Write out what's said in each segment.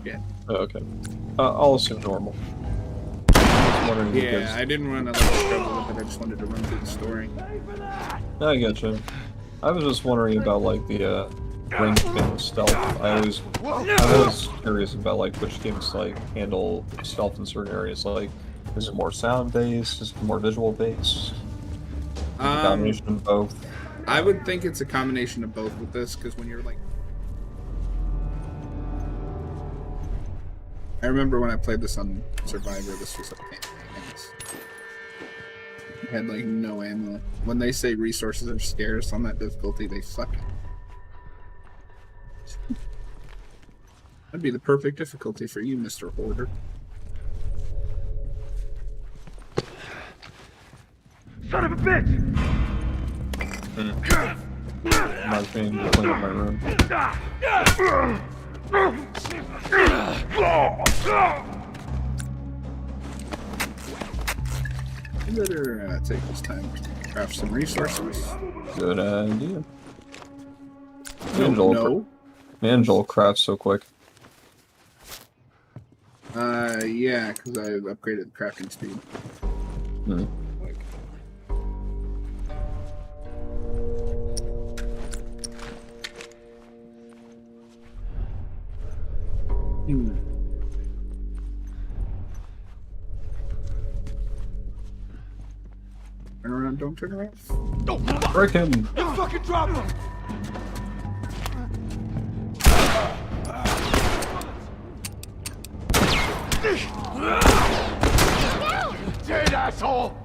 Yeah. Oh, okay. I'll assume normal. Just wondering Yeah, I didn't want to like struggle with it. I just wanted to run through the story. I getcha. I was just wondering about like the range game stealth. I'm always curious about like which games like handle stealth in certain areas. Like, is it more sound based? Is it more visual based? Is it a combination of both? I would think it's a combination of both with this, because when you're like, I remember when I played this on Survivor, this was like, I had like no ammo. When they say resources are scarce on that difficulty, they suck. That'd be the perfect difficulty for you, Mr. Hoarder. Son of a bitch! Reminds me of clean up my room. You better take this time to craft some resources. Good idea. No. Angel crafts so quick. Yeah, because I upgraded the crafting speed. Hmm. Turn around, don't turn around. Don't Break him! you fucking drop him! Dead asshole!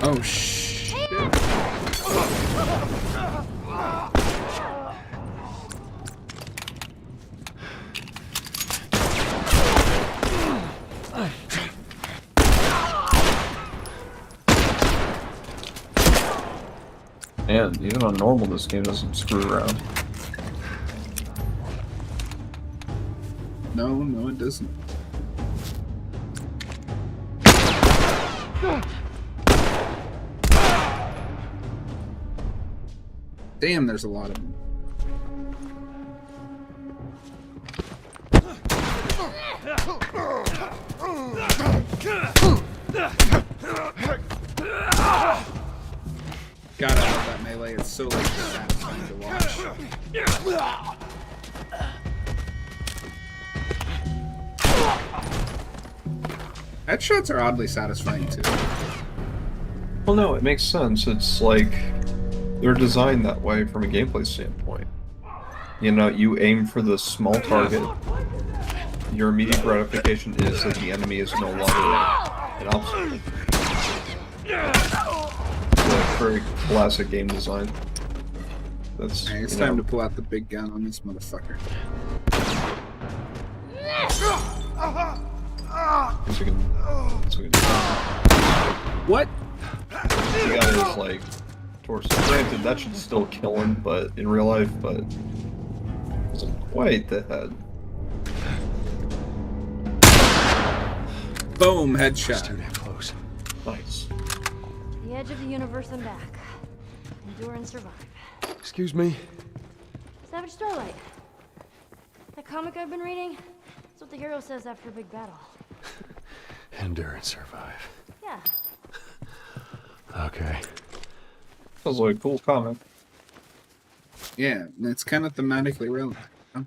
Oh shit. And even on normal, this game doesn't screw around. No, it doesn't. Damn, there's a lot of them. God, I love that melee. It's so like satisfying to watch. Headshots are oddly satisfying too. Well, no, it makes sense. It's like they're designed that way from a gameplay standpoint. You know, you aim for the small target. Your immediate gratification is that the enemy is no longer an obstacle. It's very classic game design. That's. Hey, it's time to pull out the big gun on this motherfucker. What? The guy is like torso. Granted, that should still kill him, but in real life, but it wasn't quite the head. Boom, headshot. Too damn close. Nice. The edge of the universe and back. Endure and survive. Excuse me? Savage Starlight. That comic I've been reading? That's what the hero says after a big battle. Endure and survive. Yeah. Okay. That was like a cool comment. Yeah, and it's kind of thematically relevant. Huh?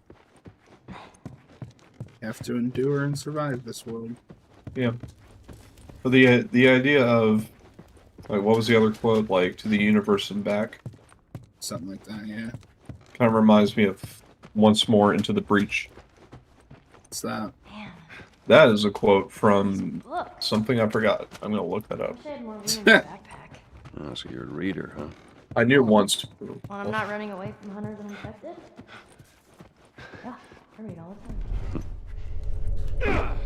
You have to endure and survive this world. Yeah. But the idea of like what was the other quote, like to the universe and back? Something like that, yeah. Kind of reminds me of once more into the breach. What's that? Man, That is a quote from look. something I forgot. I'm gonna look that I up. wish I had more room in my backpack. Oh, so you're a reader, huh? I knew once. When I'm not running away from hunters and infected? Yeah, I read all the time.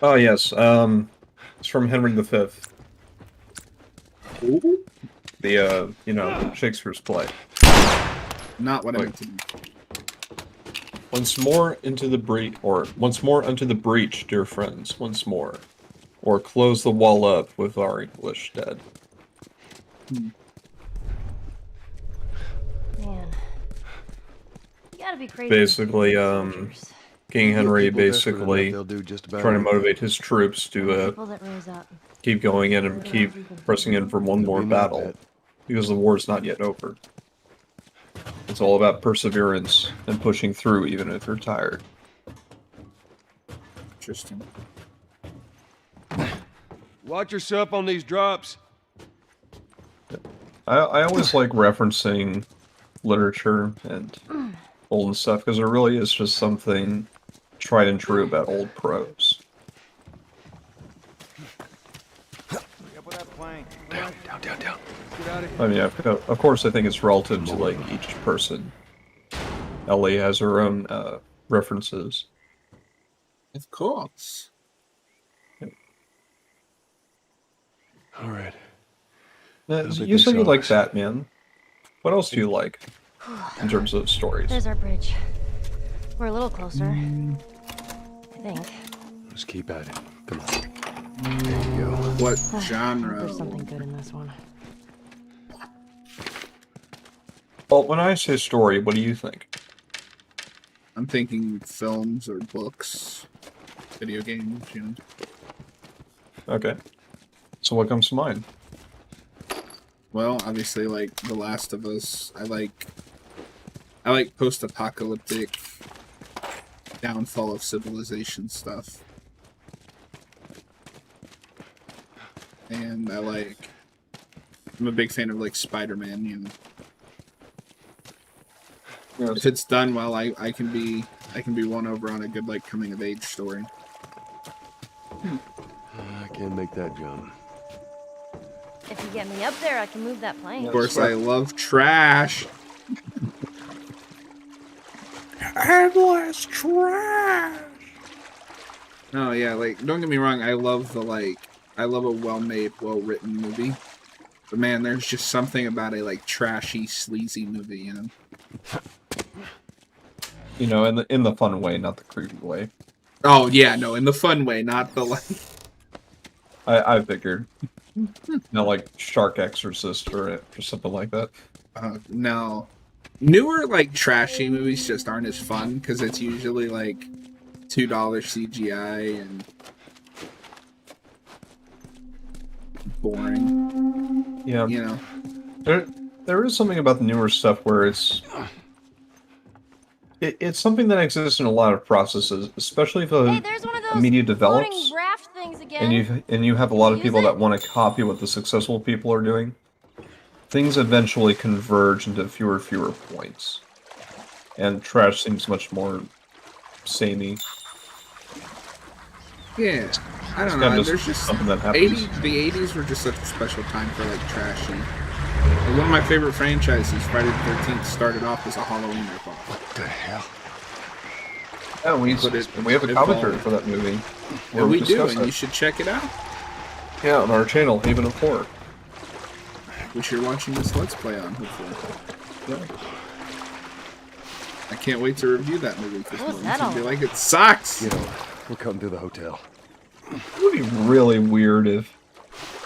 Oh yes, it's from Henry V. Ooh? The you know, Shakespeare's play. Not what I Wait. meant to do. Once more into the breach, or once more unto the breach, dear friends, once more. Or close the wall up with our English dead. gotta be crazy. basically, Soldiers. King Get Henry people desperate enough, basically they'll do just about trying to anything. motivate his troops to People that rose up. keep going in and keep pressing in for one It'll more be my battle, bet. because the war's not yet over. It's all about perseverance and pushing through even if you're tired. Interesting. Watch yourself on these drops. I always like referencing literature and old stuff because there really is just something tried and true about old prose. Down. Get out of here. I mean, of course, I think it's relative to like each person. Ellie has her own references. Of course. All right. You think said they you saw like us. Batman. What else do you like in terms of stories? There's our bridge. We're a little closer. I think. Let's keep at it. Come on. There you go. What genre? There's something good in this one. Well, when I say story, what do you think? I'm thinking films or books, video games, you know. Okay. So what comes to mind? Well, obviously, like The Last of Us. I like post-apocalyptic downfall of civilization stuff. And I'm a big fan of like Spider-Man, you know. If it's done well, I can be won over on a good like coming of age story. I can't make that jump. If you get me up there, I can move that plane. Of course, I love trash. Endless trash. No, yeah, like don't get me wrong, I love a well-made, well-written movie. But man, there's just something about a like trashy, sleazy movie, you know. You know, in the fun way, not the creepy way. Oh yeah, no, in the fun way, not the like. I figured. Not like Shark Exorcist or something like that. No, newer like trashy movies just aren't as fun because it's usually like $2 CGI and boring. Yeah. You know. There is something about the newer stuff where it's something that exists in a lot of processes, especially if Hey, there's one of a those media floating develops raft things again. and you have a lot of Use people it? that want to copy what the successful people are doing. Things eventually converge into fewer points, and trash seems much more samey. Yeah, I don't kinda know. just There's just something that happens. the 80s were just such a special time for like trashy. Like, one of my favorite franchises, Friday the 13th, started off as a Halloween ripoff. What the hell? Yeah, we have a it commentary evolved. for that movie. where And we do, discuss and it. you should check it out. Yeah, on our channel, Haven of Horror. Which you're watching this Let's Play on, hopefully. Yeah. I can't wait to review that movie because What was Morgan's that gonna be all like, it sucks! Get on. We'll come to the hotel. It would be really weird if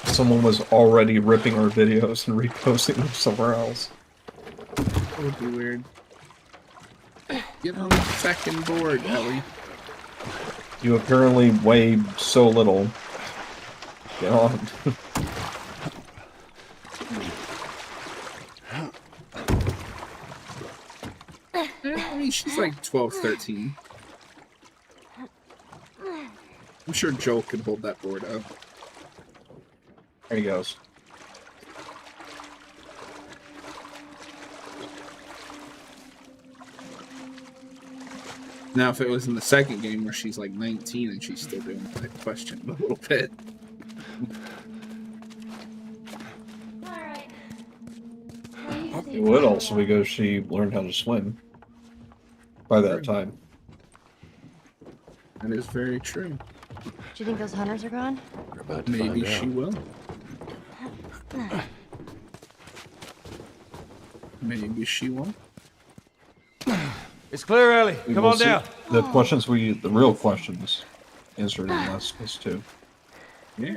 someone was already ripping our videos and reposting them somewhere else. That would be weird. Get on the second board, Ellie. You apparently weigh so little. Get on. I mean, she's like 12, 13. I'm sure Joel could hold that board up. There he goes. Now, if it was in the second game where she's like 19 and she's still doing it, I'd question it a little bit. Alright. It would also because she learned how to swim by that time. That is very true. Do you think those hunters are gone? We're about to Maybe find she out. will. Maybe she won't. It's clear, Ellie. We Come will on see. down. The real questions, answered in Last of Us 2. Yeah.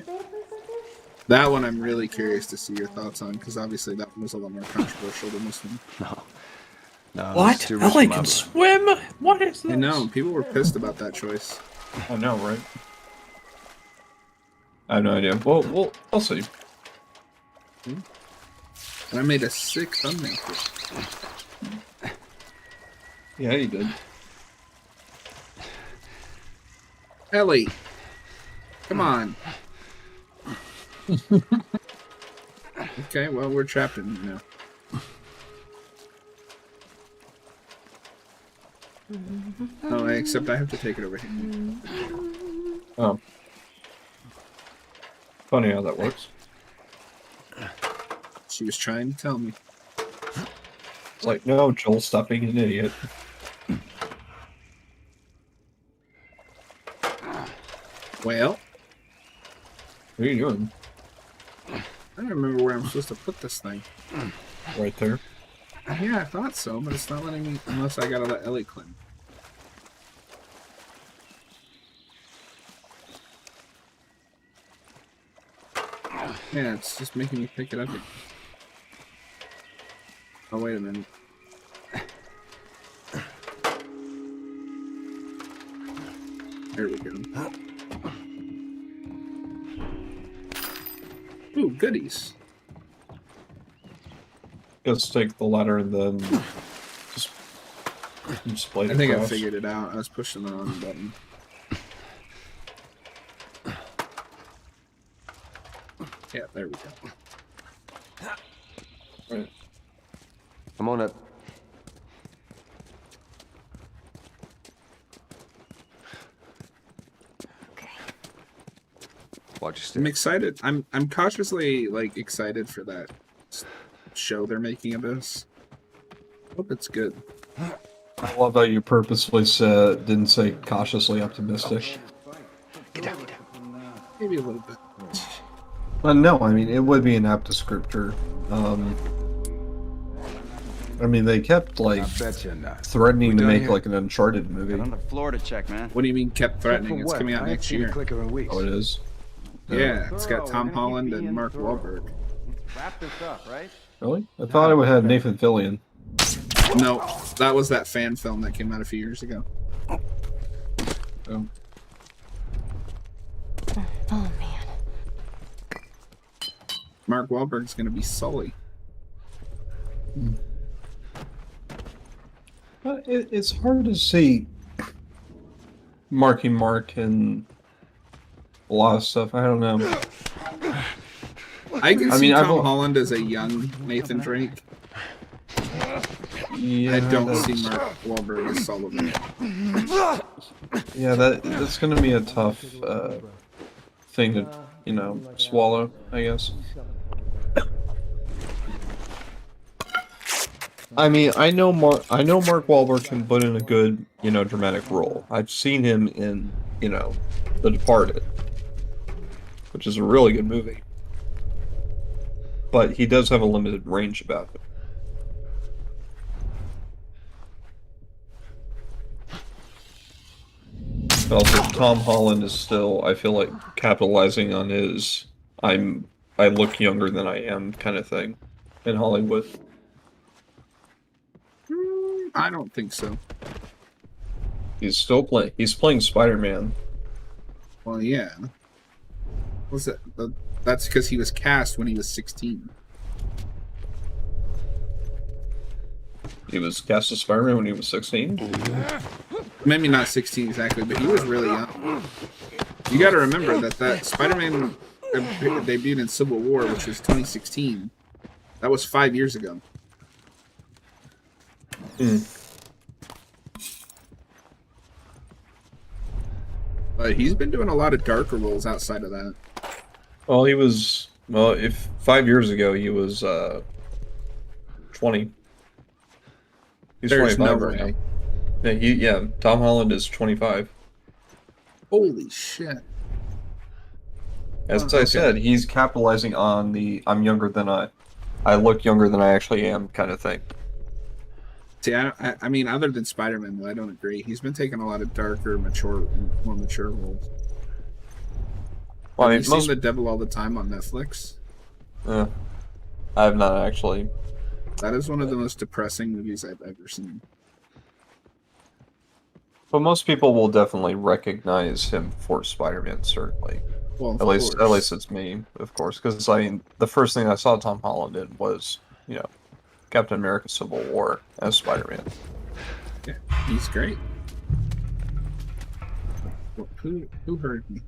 That one I'm really curious to see your thoughts on, because obviously that one was a lot more controversial than this one. No. No, What? it's too rich Ellie for my can blood. swim? What is this? I know, people were pissed about that choice. I know, right? I have no idea. Well, I'll see. And I made a sick thumbnail for it. Yeah, you did. Ellie, come on. Okay, well, we're trapped in here now. Oh, except I have to take it over here. Oh. Funny how that works. She was trying to tell me. It's like, no, Joel, stop being an idiot. Well, What are you doing? I don't remember where I'm supposed to put this thing. Right there. Yeah, I thought so, but it's not letting me unless I gotta let Ellie climb. Yeah, it's just making me pick it up again. Oh, wait a minute. There we go. Ooh, goodies. Just take the ladder and then just play it I think I across. figured it out. I was pushing the wrong button. Yeah, there we go. Right. I'm on it. Watch your I'm step. excited. I'm cautiously like excited for that show they're making of this. Hope it's good. I love how you purposely said, didn't say cautiously optimistic. Maybe a little bit. No, I mean, it would be an apt descriptor. I mean, they kept, like, Bet you're not. threatening to done make, here? like, an Uncharted movie. On the Florida check, man. What do you mean kept threatening? It's coming out next year. Clicker in weeks. Oh, it is? Yeah, it's got Tom Holland and Mark Wahlberg. Wrap this up, right? Really? I thought it would have Nathan Fillion. No, that was that fan film that came out a few years ago. Oh. Oh man. Mark Wahlberg's gonna be Sully. But it's hard to see Marky Mark and a lot of stuff. I don't know. I can I see mean, I've Tom al- Holland as a young Nathan Drake. Yeah, I don't that's- see Mark Wahlberg as Sullivan. Yeah, that's gonna be a tough thing to, you know, swallow, I guess. I mean, I know Mark Wahlberg can put in a good, you know, dramatic role. I've seen him in, you know, The Departed, which is a really good movie. But he does have a limited range about it. But also, Tom Holland is still, I feel like, capitalizing on his I look younger than I am kind of thing in Hollywood. I don't think so. He's playing Spider-Man. Well, yeah. What's that? That's because he was cast when he was 16. He was cast as Spider-Man when he was 16. Maybe not 16 exactly, but he was really young. You got to remember that Spider-Man debuted in Civil War, which was 2016. That was 5 years ago. But he's been doing a lot of darker roles outside of that. Well, if 5 years ago he was 20. He's There's 25 no right way. now. Yeah, Tom Holland is 25. Holy shit. As Oh, I okay. said, he's capitalizing on the I look younger than I actually am kind of thing. See, I mean, other than Spider-Man, though, I don't agree. He's been taking a lot of darker, more mature roles. Well, I Have mean, you seen The Devil All the Time on Netflix? I have not actually. That is one of the most depressing movies I've ever seen. But most people will definitely recognize him for Spider-Man, certainly. Well, of At least course. it's me, of course, because I mean, the first thing I saw Tom Holland in was, Captain America: Civil War as Spider-Man. Yeah, he's great. Who heard me?